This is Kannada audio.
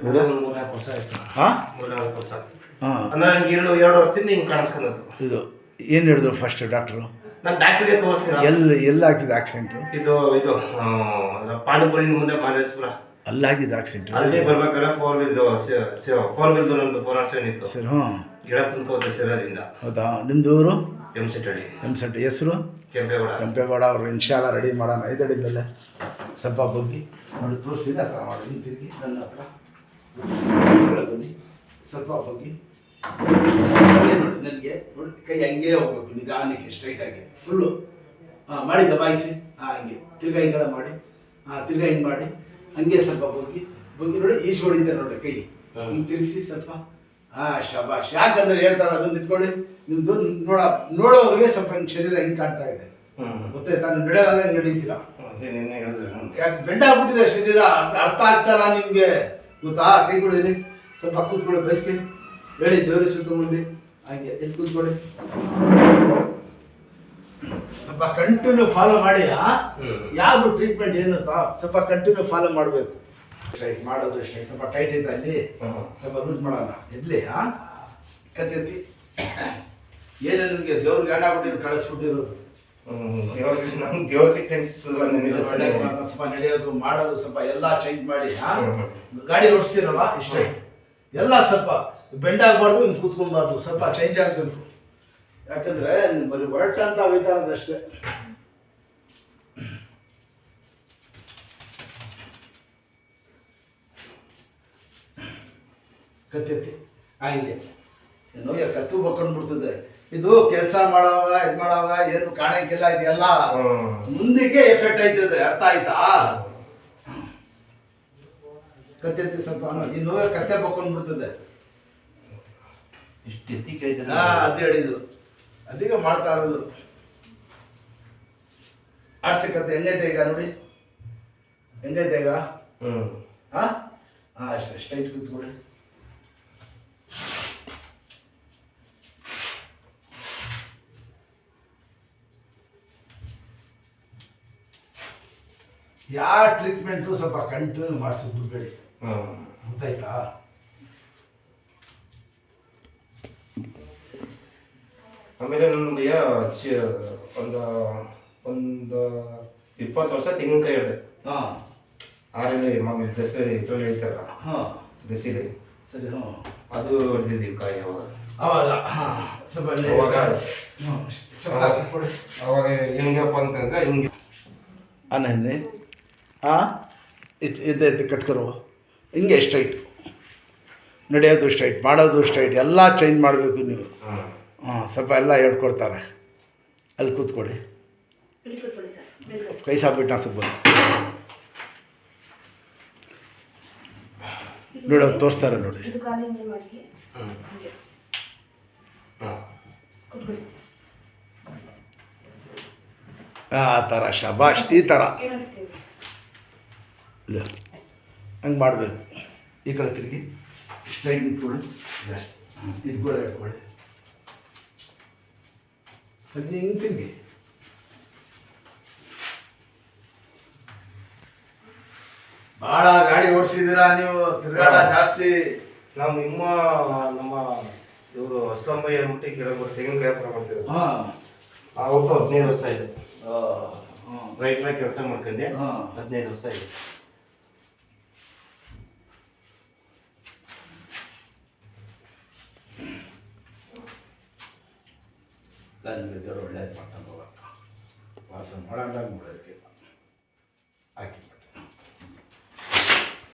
ಮೂರ್ನಾಲ್ಕು ವರ್ಷ ಆಯ್ತು. ಹಾಂ ಮೂರ್ನಾಲ್ಕು ವರ್ಷ. ಹಾಂ ಅಂದ್ರೆ ನನಗೆ ಎರಡು ವರ್ಷದಿಂದ ಹಿಂಗೆ ಕಾಣಿಸ್ಕೊಂಡದ್ದು. ಇದು ಏನು ಹೇಳಿದ್ರು ಫಸ್ಟ್ ಡಾಕ್ಟ್ರು? ನಾನು ಡಾಕ್ಟ್ರಿಗೆ ತೋರಿಸ್ತೀನಿ. ಎಲ್ಲ ಆಗ್ತಿದೆ ಆಕ್ಸಿಡೆಂಟು? ಇದು ಪಾಂಡುಪುರಿ ಮುಂದೆ ಮಾದೇಶ್ವರ ಅಲ್ಲಾಗಿದ್ದು ಆಕ್ಸಿಡೆಂಟು. ಅಲ್ಲಿ ಬರ್ಬೇಕಾದ್ರೆ ಫೋರ್ ವೀಲ್ದು ನಮ್ದು ಪೋರಾಕ್ಸಿಡೆಂಟ್ ಇತ್ತು ಸರ್. ಹಾಂ, ಗಿಡ ತುಂಬ್ಕೋತೆ ಸೇರೋದ್ರಿಂದ. ಹೌದಾ? ನಿಮ್ಮದು ಊರು? ಎಂಸೆಟ್ಟಳ್ಳಿ. ಎಂಸೆಟ್. ಹೆಸರು? ಕೆಂಪೇಗೌಡ. ಕೆಂಪೇಗೌಡ ಅವರು. ಇನ್ಶಾಲ್ಲ ರೆಡಿ ಮಾಡೋಣ. 5 ಅಡಿ ಮೇಲೆ ಸ್ವಲ್ಪ ಬಗ್ಗಿ ನೋಡಿ ತೋರಿಸ್ತೀನಿ. ಆ ಥರ ಮಾಡಿ ತಿರುಗಿ ನನ್ನ ಹತ್ರ ಬನ್ನಿ. ಸ್ವಲ್ಪ ಬಗ್ಗಿ ನೋಡಿ. ನನಗೆ ನೋಡಿ ಕೈ ಹಂಗೆ ಹೋಗ್ಬೇಕು, ನಿಧಾನಕ್ಕೆ ಸ್ಟ್ರೈಟಾಗಿ ಫುಲ್ಲು. ಹಾಂ, ಮಾಡಿ ದಬಾಯಿಸಿ. ಹಾಂ, ಹಿಂಗೆ ತಿರ್ಗಾ ಹಿಂಗಡೆ ಮಾಡಿ. ಹಾಂ, ತಿರ್ಗಾ ಹಿಂಗೆ ಮಾಡಿ. ಹಂಗೆ ಸ್ವಲ್ಪ ಬಗ್ಗಿ ನೋಡಿ. ಈಶ್ ಹೊಡಿತಾರೆ ನೋಡಿ ಕೈ ಹಿಂಗೆ ತಿರುಗಿಸಿ ಸ್ವಲ್ಪ. ಹಾಂ, ಶಬಾಷ್. ಯಾಕಂದ್ರೆ ಹೇಳ್ತಾರೆ ಅದು ನಿಂತ್ಕೊಳ್ಳಿ. ನಿಮ್ಮದು ನೋಡೋರಿಗೆ ಸ್ವಲ್ಪ ಹಿಂಗೆ ಶರೀರ ಹಿಂಗೆ ಕಾಣ್ತಾ ಇದೆ, ಗೊತ್ತಾಯ್ತಾ? ನೀವು ನಡೆಯುವಾಗ ಹಿಂಗೆ ನಡೀತೀರಾ. ನಿನ್ನೆ ಹೇಳಿದ್ರೆ ಯಾಕೆ ಬೆಂಡ ಆಗ್ಬಿಟ್ಟಿದೆ ಶರೀರ, ಅರ್ಥ ಆಗ್ತಾರ ನಿಮಗೆ, ಗೊತ್ತಾ? ಕೈ ಕೊಡಿರಿ, ಸ್ವಲ್ಪ ಕೂತ್ಕೊಳ್ಳಿ, ಬೇಸಿಗೆ ಹೇಳಿ ದೇವರಿ ಸುತ್ತಮುಂಡಿ ಹಂಗೆ ಎಲ್ಲಿ ಕೂತ್ಕೊಳ್ಳಿ. ಸ್ವಲ್ಪ ಕಂಟಿನ್ಯೂ ಫಾಲೋ ಮಾಡಿ. ಯಾವುದು ಟ್ರೀಟ್ಮೆಂಟ್ ಏನು ಸ್ವಲ್ಪ ಕಂಟಿನ್ಯೂ ಫಾಲೋ ಮಾಡಬೇಕು. ಸ್ಟ್ರೈಟ್ ಮಾಡೋದು ಸ್ಟ್ರೈಟ್. ಸ್ವಲ್ಪ ಟೈಟ್ ಐತೆ ಅಲ್ಲಿ, ಸ್ವಲ್ಪ ಲೂಸ್ ಮಾಡೋಣ. ಎಲ್ಲಿ ಕತ್ತೆತ್ತಿ ಏನೇ ನಿಮಗೆ ದೇವ್ರಿಗೆ ಗಂಡ ಆಗ್ಬಿಟ್ಟು ಕಳಿಸ್ಬಿಟ್ಟಿರೋದು. ದೇವ್ರ ಸಿಕ್ತಲ್ಲ. ಸ್ವಲ್ಪ ನಡೆಯೋದು ಮಾಡೋದು ಸ್ವಲ್ಪ ಎಲ್ಲ ಚೇಂಜ್ ಮಾಡಿ. ಗಾಡಿ ಓಡಿಸ್ತೀರಲ್ಲ ಇಷ್ಟ ಎಲ್ಲ ಸ್ವಲ್ಪ ಬೆಂಡ್ ಆಗಬಾರ್ದು, ಹಿಂಗೆ ಕೂತ್ಕೊಬಾರ್ದು, ಸ್ವಲ್ಪ ಚೇಂಜ್ ಆಗಬೇಕು. ಯಾಕಂದ್ರೆ ಬರೀ ಹೊರಟ ಅಂತ ವಿಧಾನದಷ್ಟೇ. ಕತ್ತೆತ್ತಿ ಹಂಗೆ ನೋಯ ಕತ್ತು ಬಕ್ಕೊಂಡ್ಬಿಡ್ತದೆ. ಇದು ಕೆಲಸ ಮಾಡೋವಾಗ ಇದು ಮಾಡೋವಾಗ ಏನು ಕಾಣಕ್ಕಿಲ್ಲ. ಇದೆಲ್ಲ ಮುಂದಕ್ಕೆ ಎಫೆಕ್ಟ್ ಆಯ್ತದೆ, ಅರ್ಥ ಆಯ್ತಾ? ಕತ್ತೆತ್ತಿ ಸ್ವಲ್ಪ ಈ ನೋಯ ಕತ್ತೆ ಬಕ್ಕೊಂಡ್ಬಿಡ್ತದೆ. ಇಷ್ಟು ಎತ್ತಿಗೆ ಆಯ್ತದೆ. ಅದು ಹೇಳಿದ್ದು ಅದೀಗ ಮಾಡ್ತಾ ಇರೋದು. ಆಡ್ಸಿ ಕತ್ತೆ ಹೆಂಗೈತೆ ಈಗ ನೋಡಿ, ಹೆಂಗೈತೆ ಈಗ? ಹಾಂ, ಅಷ್ಟೇ ಸ್ಟ್ರೈಟ್ ಕೂತ್ಕೊಳ್ಳಿ. ಯಾವ ಟ್ರೀಟ್ಮೆಂಟು ಸ್ವಲ್ಪ ಕಂಟಿನ್ಯೂ ಮಾಡಿಸೋದು ಬಿಡಬೇಡಿ, ಗೊತ್ತಾಯ್ತಾ? ಆಮೇಲೆ ನಮಗೆ ಒಂದು 20 ವರ್ಷ ತೆಂಗಿನಕಾಯಿ ಹೇಳಿದೆ. ಹಾಂ, ಆರಲ್ಲಿ ಮಾಮೂಲಿ ದಸರಿ ಇದ್ರಲ್ಲಿ ಹೇಳ್ತಾರಲ್ಲ. ಹಾಂ, ದಸಿಲಿ ಸರಿ. ಹಾಂ, ಅದು ಹೊಡೆದಿದ್ದೀವಿ ಕಾಯಿ ಅವಾಗ. ಅವಾಗ ಹಾಂ ಸ್ವಲ್ಪ ಅವಾಗ ಹೆಂಗಪ್ಪ ಅಂತಂದ್ರೆ ಹಿಂಗೆ ಆನೆ ಹಾಂ ಇದೈತೆ ಕಟ್ಕೊರೋ ಹಿಂಗೆ ಸ್ಟ್ರೈಟ್ ನಡೆಯೋದು ಸ್ಟ್ರೈಟ್, ಮಾಡೋದು ಸ್ಟ್ರೈಟ್, ಎಲ್ಲ ಚೇಂಜ್ ಮಾಡಬೇಕು ನೀವು. ಹಾಂ, ಸ್ವಲ್ಪ ಎಲ್ಲ ಹೇಳ್ಕೊಡ್ತಾರೆ. ಅಲ್ಲಿ ಕೂತ್ಕೊಳ್ಳಿ. ಕೈ ಸಾಬಿಟ್ಟು ಸ್ವಲ್ಪ ನೋಡಿ, ಅವ್ರು ತೋರಿಸ್ತಾರೆ ನೋಡಿ. ಆ ಥರ ಶಬಾಷ್, ಈ ಥರ ಇಲ್ಲ ಹಂಗೆ ಮಾಡಬೇಕು. ಈ ಕಡೆ ತಿರುಗಿ ಸ್ಟ್ರೈಟ್ ನಿಂತ್ಕೊಳ್ಳಿ. ಇಟ್ಕೊಳ್ಳಿ, ಇಟ್ಕೊಳ್ಳಿ. ಸರಿ, ಹಿಂಗೆ ತಿರುಗಿ. ಭಾಳ ಗಾಡಿ ಓಡಿಸಿದ್ದೀರಾ ನೀವು, ತಿರುಗಾಡ ಜಾಸ್ತಿ. ನಮ್ಮ ಇವರು ಅಷ್ಟೊಂಬೈ ಅಂದ್ಬಿಟ್ಟು ಕೆಲವರು ತೆಂಗಿನಕಾಯಿ ವ್ಯಾಪಾರ ಮಾಡ್ತಿದ್ರು. ಹಾಂ, ಅವತ್ತು 15 ವರ್ಷ ಇದೆ. ರೈತರಾಗಿ ಕೆಲಸ ಮಾಡ್ಕೊಂಡೆ. 15 ವರ್ಷ ಇದೆ. ನಿಮಗೆ ದೇವರು ಒಳ್ಳೇದು ಮಾಡ್ಕೊಂಡು ಹೋಗಕ್ಕ ವಾಸ ಮಾಡೋಣ ಮಾಡೋದಕ್ಕೆ.